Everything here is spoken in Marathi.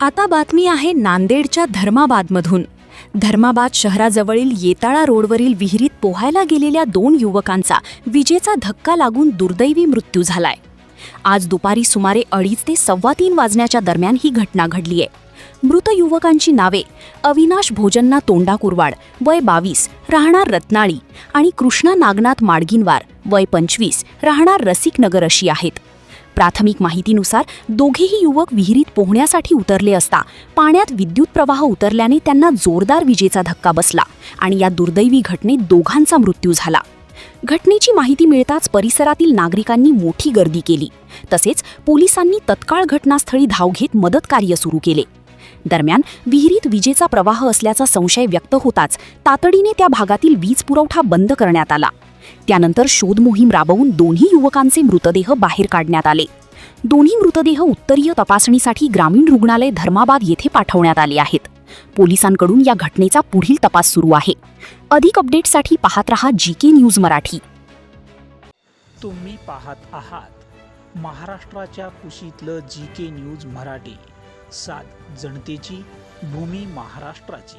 आता बातमी आहे नांदेडच्या धर्माबादमधून। धर्माबाद शहराजवळील येताळा रोडवरील विहिरीत पोहायला गेलेल्या 2 युवकांचा विजेचा धक्का लागून दुर्दैवी मृत्यू झालाय। आज दुपारी सुमारे 2:30 ते 3:15 वाजण्याच्या दरम्यान ही घटना घडलीय। मृत युवकांची नावे अविनाश भोजन्ना तोंडाकुरवाड वय 22 राहणार रत्नाळी आणि कृष्णा नागनाथ माडगिनवार वय 25 राहणार रसिकनगर अशी आहेत। प्राथमिक माहितीनुसार दोघेही युवक विहिरीत पोहण्यासाठी उतरले असता पाण्यात विद्युत प्रवाह उतरल्याने त्यांना जोरदार विजेचा धक्का बसला आणि या दुर्दैवी घटनेत दोघांचा मृत्यू झाला। घटनेची माहिती मिळताच परिसरातील नागरिकांनी मोठी गर्दी केली, तसेच पोलिसांनी तत्काळ घटनास्थळी धाव घेत मदतकार्य सुरू केले। दरम्यान विहिरीत विजेचा प्रवाह असल्याचा संशय व्यक्त होताच तातडीने त्या भागातील वीज पुरवठा बंद करण्यात आला। त्यानंतर शोध मोहीम राबवून दोन्ही युवकांचे मृतदेह बाहेर काढण्यात आले। दोन्ही मृतदेह उत्तरीय तपासणीसाठी ग्रामीण रुग्णालय धर्माबाद येथे पाठवण्यात आले आहेत। पोलिसांकडून या घटनेचा पुढील तपास सुरू आहे। अधिक अपडेटसाठी पाहत रहा जीके न्यूज मराठी। तुम्ही पाहत आहात महाराष्ट्राच्या कुशीतलं जीके न्यूज मराठी, सात जनतेची, भूमी महाराष्ट्राची।